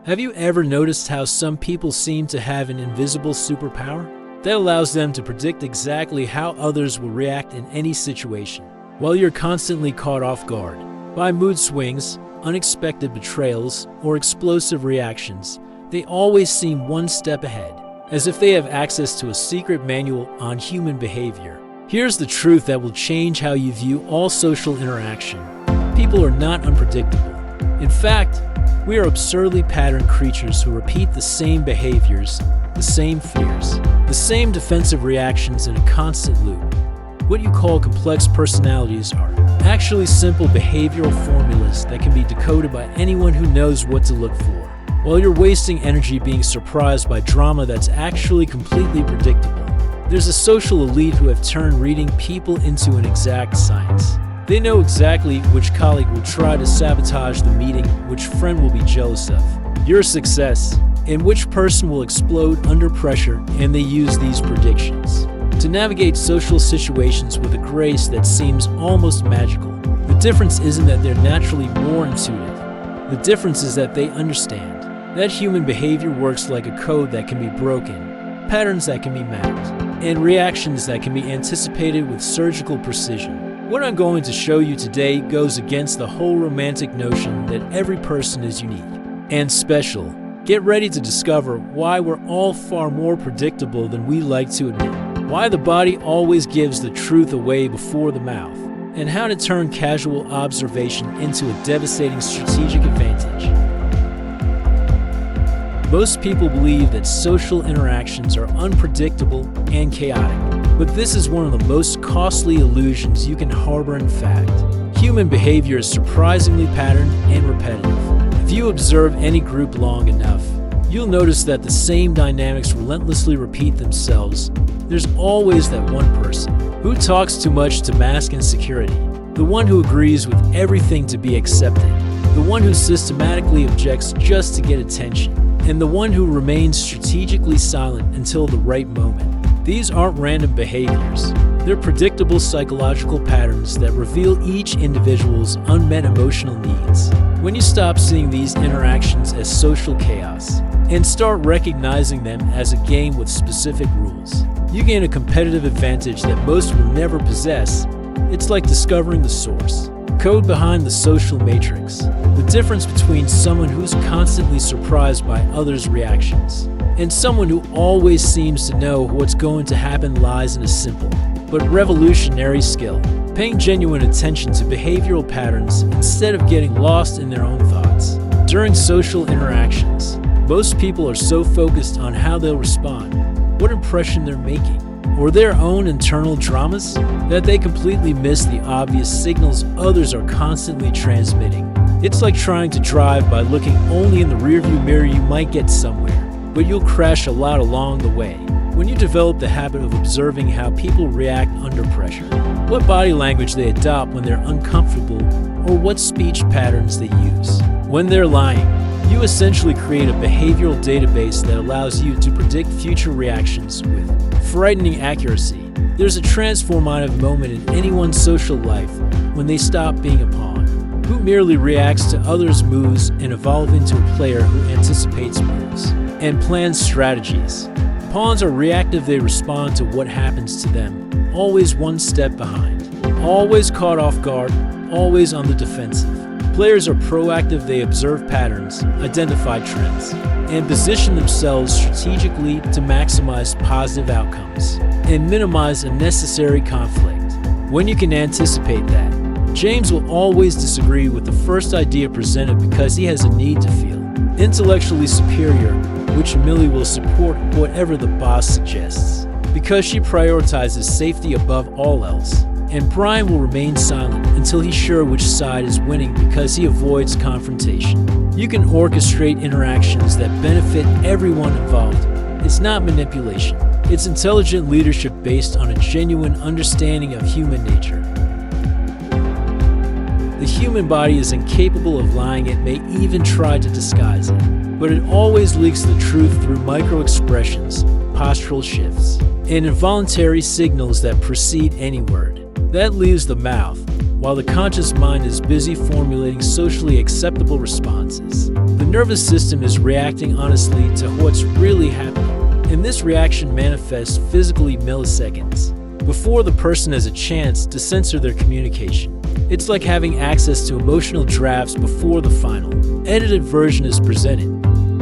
Have you ever noticed how some people seem to have an invisible superpower that allows them to predict exactly how others will react in any situation, while you're constantly caught off guard by mood swings, unexpected betrayals, or explosive reactions? They always seem one step ahead, as if they have access to a secret manual on human behavior. Here's the truth that will change how you view all social interaction. People are not unpredictable. In fact, we are absurdly patterned creatures who repeat the same behaviors, the same fears, the same defensive reactions in a constant loop. What you call complex personalities are actually simple behavioral formulas that can be decoded by anyone who knows what to look for, while you're wasting energy being surprised by drama that's actually completely predictable. There's a social elite who have turned reading people into an exact science. They know exactly which colleague will try to sabotage the meeting, which friend will be jealous of your success, and which person will explode under pressure, and they use these predictions to navigate social situations with a grace that seems almost magical. The difference isn't that they're naturally more intuitive. The difference is that they understand that human behavior works like a code that can be broken, patterns that can be mapped, and reactions that can be anticipated with surgical precision. What I'm going to show you today goes against the whole romantic notion that every person is unique and special. Get ready to discover why we're all far more predictable than we like to admit, why the body always gives the truth away before the mouth, and how to turn casual observation into a devastating strategic advantage. Most people believe that social interactions are unpredictable and chaotic, but this is one of the most costly illusions you can harbor. In fact, human behavior is surprisingly patterned and repetitive. If you observe any group long enough, you'll notice that the same dynamics relentlessly repeat themselves. There's always that one person who talks too much to mask insecurity, the one who agrees with everything to be accepted, the one who systematically objects just to get attention, and the one who remains strategically silent until the right moment. These aren't random behaviors. They're predictable psychological patterns that reveal each individual's unmet emotional needs. When you stop seeing these interactions as social chaos and start recognizing them as a game with specific rules, you gain a competitive advantage that most will never possess. It's like discovering the source code behind the social matrix. The difference between someone who's constantly surprised by others' reactions and someone who always seems to know what's going to happen lies in a simple but revolutionary skill: paying genuine attention to behavioral patterns instead of getting lost in their own thoughts. During social interactions, most people are so focused on how they'll respond, what impression they're making, or their own internal dramas, that they completely miss the obvious signals others are constantly transmitting. It's like trying to drive by looking only in the rearview mirror. You might get somewhere, but you'll crash a lot along the way. When you develop the habit of observing how people react under pressure, what body language they adopt when they're uncomfortable, or what speech patterns they use when they're lying, you essentially create a behavioral database that allows you to predict future reactions with frightening accuracy. There's a transformative moment in anyone's social life when they stop being a pawn who merely reacts to others' moves and evolve into a player who anticipates moves and plans strategies. Pawns are reactive. They respond to what happens to them, always one step behind, always caught off guard, always on the defensive. Players are proactive. They observe patterns, identify trends, and position themselves strategically to maximize positive outcomes and minimize unnecessary conflict. When you can anticipate that, James will always disagree with the first idea presented because he has a need to feel intellectually superior, which Millie will support whatever the boss suggests because she prioritizes safety above all else. And Brian will remain silent until he's sure which side is winning because he avoids confrontation. You can orchestrate interactions that benefit everyone involved. It's not manipulation. It's intelligent leadership based on a genuine understanding of human nature. The human body is incapable of lying. It may even try to disguise it, but it always leaks the truth through microexpressions, postural shifts, and involuntary signals that precede any word. That leaves the mouth, while the conscious mind is busy formulating socially acceptable responses. The nervous system is reacting honestly to what's really happening, and this reaction manifests physically milliseconds before the person has a chance to censor their communication. It's like having access to emotional drafts before the final, edited version is presented.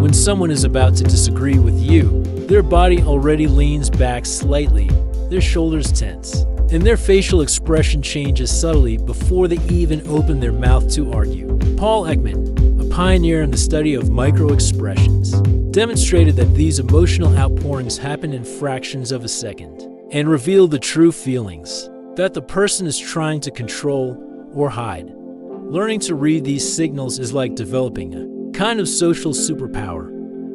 When someone is about to disagree with you, their body already leans back slightly, their shoulders tense, and their facial expression changes subtly before they even open their mouth to argue. Paul Ekman, a pioneer in the study of microexpressions, demonstrated that these emotional outpourings happen in fractions of a second and reveal the true feelings that the person is trying to control or hide. Learning to read these signals is like developing a kind of social superpower.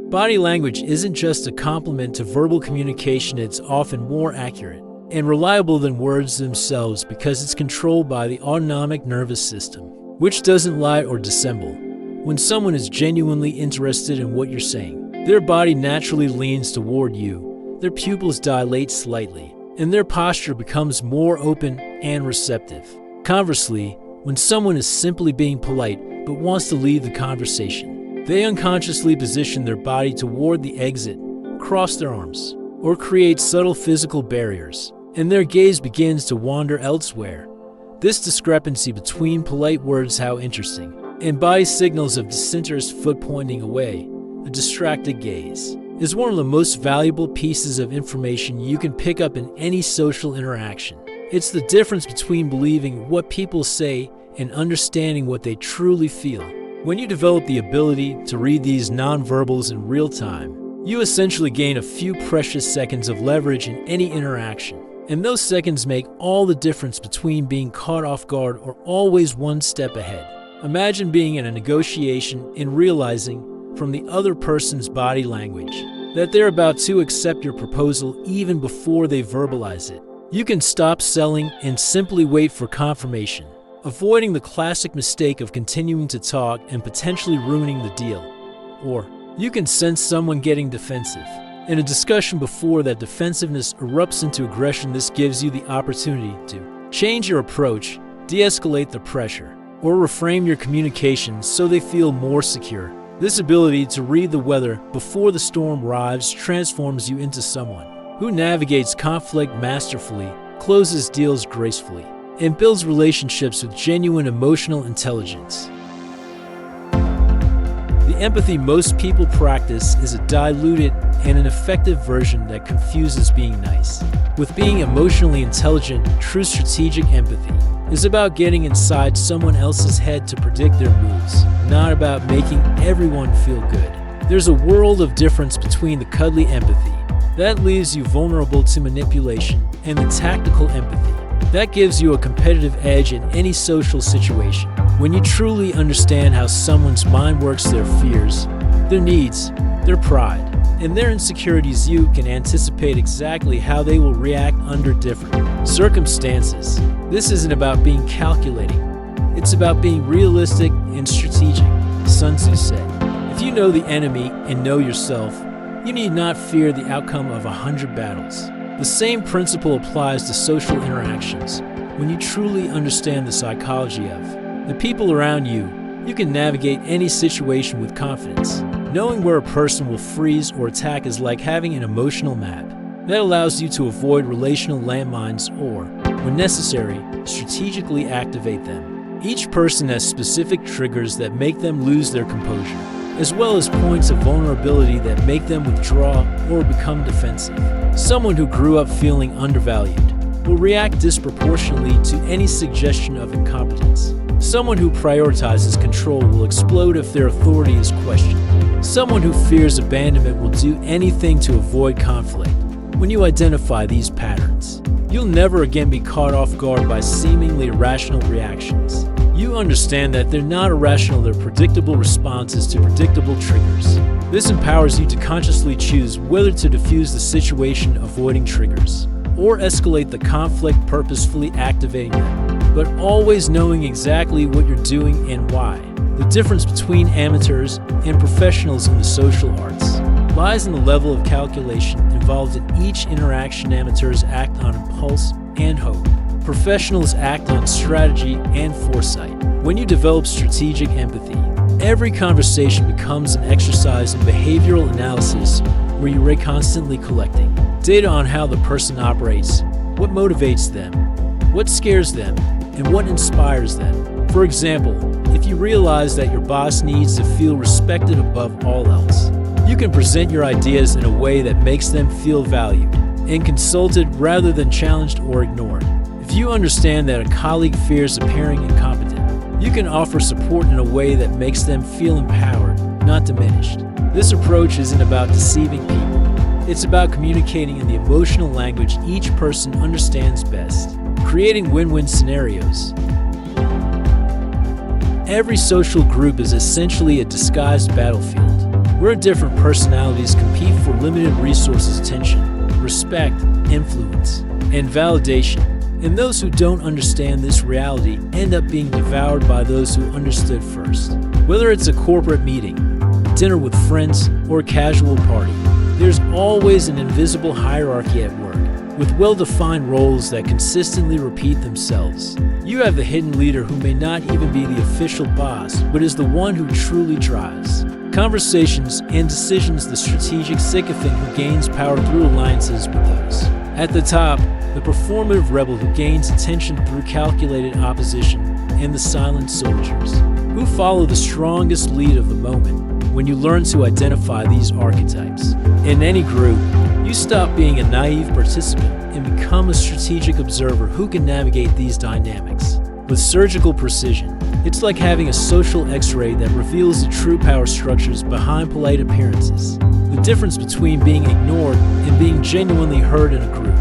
Body language isn't just a complement to verbal communication, it's often more accurate and reliable than words themselves because it's controlled by the autonomic nervous system, which doesn't lie or dissemble. When someone is genuinely interested in what you're saying, their body naturally leans toward you, their pupils dilate slightly, and their posture becomes more open and receptive. Conversely, when someone is simply being polite but wants to leave the conversation, they unconsciously position their body toward the exit, cross their arms, or create subtle physical barriers, and their gaze begins to wander elsewhere. This discrepancy between polite words, how interesting, and body signals of dissenter's foot pointing away, a distracted gaze, is one of the most valuable pieces of information you can pick up in any social interaction. It's the difference between believing what people say and understanding what they truly feel. When you develop the ability to read these nonverbals in real time, you essentially gain a few precious seconds of leverage in any interaction. And those seconds make all the difference between being caught off guard or always one step ahead. Imagine being in a negotiation and realizing from the other person's body language that they're about to accept your proposal even before they verbalize it. You can stop selling and simply wait for confirmation, avoiding the classic mistake of continuing to talk and potentially ruining the deal. Or you can sense someone getting defensive. In a discussion before that defensiveness erupts into aggression, this gives you the opportunity to change your approach, de-escalate the pressure, or reframe your communication so they feel more secure. This ability to read the weather before the storm arrives transforms you into someone who navigates conflict masterfully, closes deals gracefully, and builds relationships with genuine emotional intelligence. The empathy most people practice is a diluted and an effective version that confuses being nice. With being emotionally intelligent, true strategic empathy is about getting inside someone else's head to predict their moves, not about making everyone feel good. There's a world of difference between the cuddly empathy that leaves you vulnerable to manipulation and the tactical empathy that gives you a competitive edge in any social situation. When you truly understand how someone's mind works, their fears, their needs, their pride, and their insecurities, you can anticipate exactly how they will react under different circumstances. This isn't about being calculating. It's about being realistic and strategic. Sun Tzu said, "If you know the enemy and know yourself, you need not fear the outcome of 100 battles." The same principle applies to social interactions. When you truly understand the psychology of the people around you, you can navigate any situation with confidence. Knowing where a person will freeze or attack is like having an emotional map that allows you to avoid relational landmines or, when necessary, strategically activate them. Each person has specific triggers that make them lose their composure, as well as points of vulnerability that make them withdraw or become defensive. Someone who grew up feeling undervalued will react disproportionately to any suggestion of incompetence. Someone who prioritizes control will explode if their authority is questioned. Someone who fears abandonment will do anything to avoid conflict. When you identify these patterns, you'll never again be caught off guard by seemingly irrational reactions. You understand that they're not irrational, they're predictable responses to predictable triggers. This empowers you to consciously choose whether to diffuse the situation, avoiding triggers, or escalate the conflict, purposefully activating them, but always knowing exactly what you're doing and why. The difference between amateurs and professionals in the social arts lies in the level of calculation involved in each interaction. Amateurs act on impulse and hope. professionals act on strategy and foresight. When you develop strategic empathy, every conversation becomes an exercise in behavioral analysis where you are constantly collecting data on how the person operates, what motivates them, what scares them, and what inspires them. For example, if you realize that your boss needs to feel respected above all else, you can present your ideas in a way that makes them feel valued and consulted rather than challenged or ignored. If you understand that a colleague fears appearing incompetent, you can offer support in a way that makes them feel empowered, not diminished. This approach isn't about deceiving people. It's about communicating in the emotional language each person understands best, creating win-win scenarios. Every social group is essentially a disguised battlefield, where different personalities compete for limited resources, attention, respect, influence, and validation. And those who don't understand this reality end up being devoured by those who understood first. Whether it's a corporate meeting, dinner with friends, or a casual party, there's always an invisible hierarchy at work, with well-defined roles that consistently repeat themselves. You have the hidden leader who may not even be the official boss, but is the one who truly drives conversations and decisions, the strategic sycophant who gains power through alliances with those at the top, the performative rebel who gains attention through calculated opposition, and the silent soldiers who follow the strongest lead of the moment. When you learn to identify these archetypes in any group, you stop being a naive participant and become a strategic observer who can navigate these dynamics with surgical precision. It's like having a social X-ray that reveals the true power structures behind polite appearances. The difference between being ignored and being genuinely heard in a group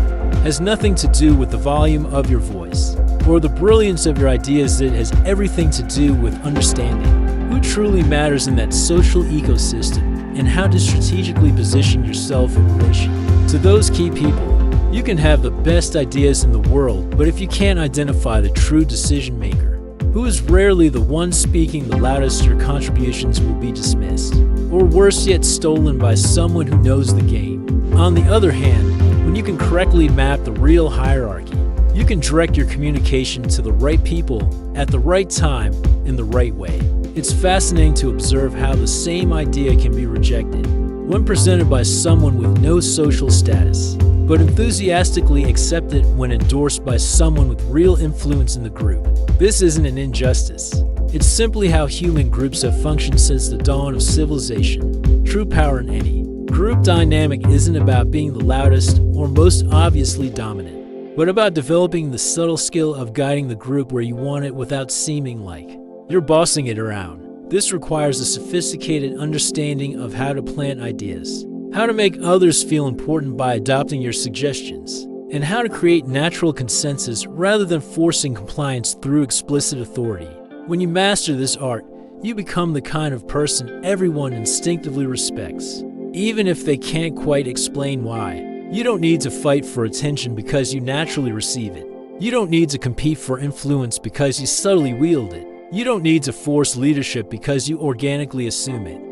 has nothing to do with the volume of your voice or the brilliance of your ideas. It has everything to do with understanding who truly matters in that social ecosystem and how to strategically position yourself in relation to those key people. You can have the best ideas in the world, but if you can't identify the true decision maker, who is rarely the one speaking the loudest, your contributions will be dismissed, or worse yet, stolen by someone who knows the game. On the other hand, when you can correctly map the real hierarchy, you can direct your communication to the right people at the right time in the right way. It's fascinating to observe how the same idea can be rejected when presented by someone with no social status, but enthusiastically accepted when endorsed by someone with real influence in the group. This isn't an injustice. It's simply how human groups have functioned since the dawn of civilization. True power in any group dynamic isn't about being the loudest or most obviously dominant, but about developing the subtle skill of guiding the group where you want it without seeming like you're bossing it around. This requires a sophisticated understanding of how to plant ideas, how to make others feel important by adopting your suggestions, and how to create natural consensus rather than forcing compliance through explicit authority. When you master this art, you become the kind of person everyone instinctively respects, even if they can't quite explain why. You don't need to fight for attention because you naturally receive it. You don't need to compete for influence because you subtly wield it. You don't need to force leadership because you organically assume it.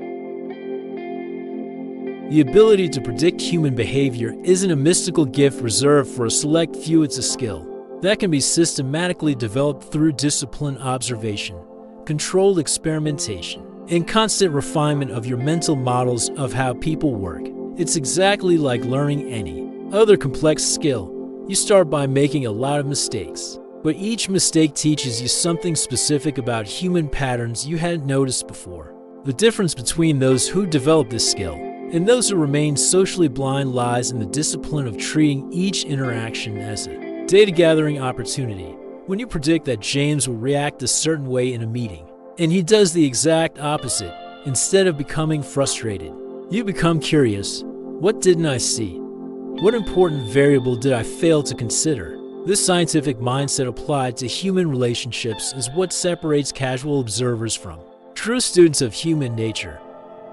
The ability to predict human behavior isn't a mystical gift reserved for a select few. It's a skill that can be systematically developed through disciplined observation, controlled experimentation, and constant refinement of your mental models of how people work. It's exactly like learning any other complex skill. You start by making a lot of mistakes, but each mistake teaches you something specific about human patterns you hadn't noticed before. The difference between those who develop this skill and those who remain socially blind lies in the discipline of treating each interaction as a data-gathering opportunity. When you predict that James will react a certain way in a meeting, and he does the exact opposite, instead of becoming frustrated, you become curious. What didn't I see? What important variable did I fail to consider? This scientific mindset applied to human relationships is what separates casual observers from true students of human nature.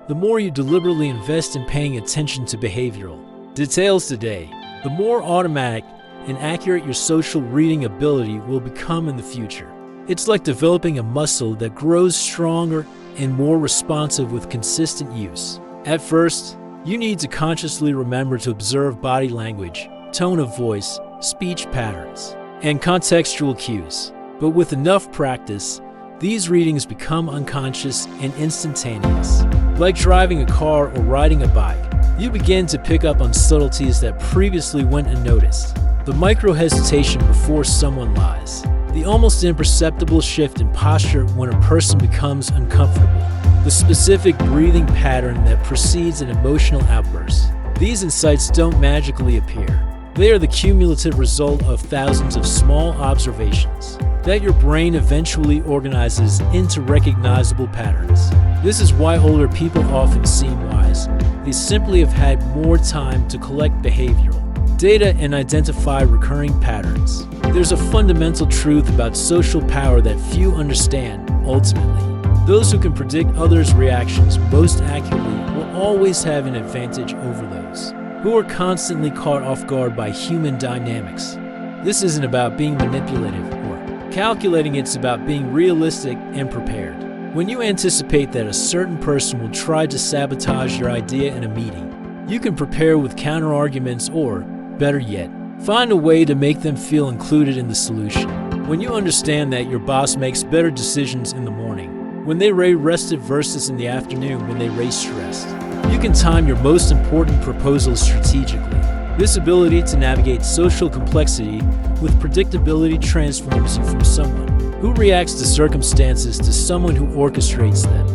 The more you deliberately invest in paying attention to behavioral details today, the more automatic and accurate your social reading ability will become in the future. It's like developing a muscle that grows stronger and more responsive with consistent use. At first, you need to consciously remember to observe body language, tone of voice, speech patterns, and contextual cues. But with enough practice, these readings become unconscious and instantaneous. Like driving a car or riding a bike, you begin to pick up on subtleties that previously went unnoticed. The micro-hesitation before someone lies. The almost imperceptible shift in posture when a person becomes uncomfortable. The specific breathing pattern that precedes an emotional outburst. These insights don't magically appear. They are the cumulative result of thousands of small observations that your brain eventually organizes into recognizable patterns. This is why older people often seem wise. They simply have had more time to collect behavioral data and identify recurring patterns. There's a fundamental truth about social power that few understand. Ultimately, those who can predict others' reactions most accurately will always have an advantage over those who are constantly caught off guard by human dynamics. This isn't about being manipulative or calculating, it's about being realistic and prepared. When you anticipate that a certain person will try to sabotage your idea in a meeting, you can prepare with counter-arguments or, better yet, find a way to make them feel included in the solution. When you understand that your boss makes better decisions in the morning, when they raise rested versus in the afternoon when they raise stressed, you can time your most important proposals strategically. This ability to navigate social complexity with predictability transforms you from someone who reacts to circumstances to someone who orchestrates them.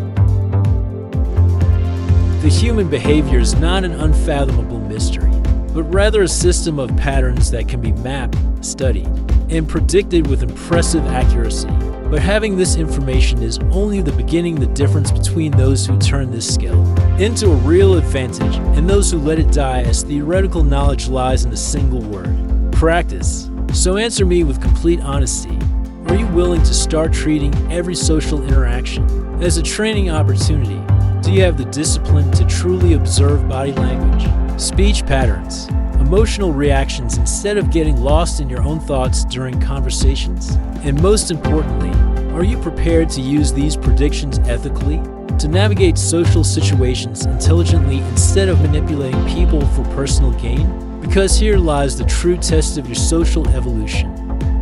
The human behavior is not an unfathomable mystery, but rather a system of patterns that can be mapped, studied, and predicted with impressive accuracy. But having this information is only the beginning. The difference between those who turn this skill into a real advantage and those who let it die as theoretical knowledge lies in a single word: practice. So answer me with complete honesty. Are you willing to start treating every social interaction as a training opportunity? Do you have the discipline to truly observe body language, speech patterns, emotional reactions instead of getting lost in your own thoughts during conversations? And most importantly, are you prepared to use these predictions ethically, to navigate social situations intelligently instead of manipulating people for personal gain? Because here lies the true test of your social evolution: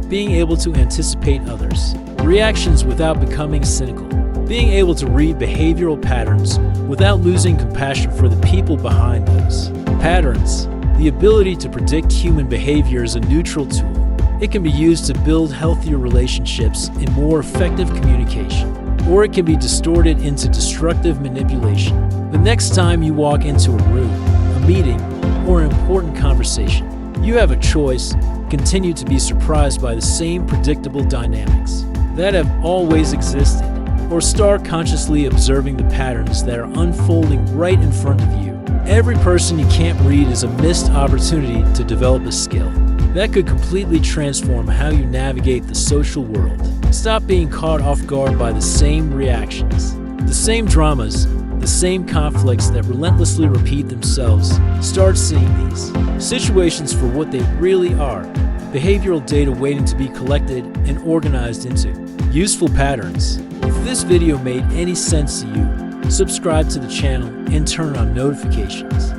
being able to anticipate others' reactions without becoming cynical, being able to read behavioral patterns without losing compassion for the people behind those patterns. The ability to predict human behavior is a neutral tool. It can be used to build healthier relationships and more effective communication, or it can be distorted into destructive manipulation. The next time you walk into a room, a meeting, or an important conversation, you have a choice: continue to be surprised by the same predictable dynamics that have always existed, or start consciously observing the patterns that are unfolding right in front of you. Every person you can't read is a missed opportunity to develop a skill that could completely transform how you navigate the social world. Stop being caught off guard by the same reactions, the same dramas, the same conflicts that relentlessly repeat themselves. Start seeing these situations for what they really are: behavioral data waiting to be collected and organized into useful patterns. If this video made any sense to you, subscribe to the channel and turn on notifications.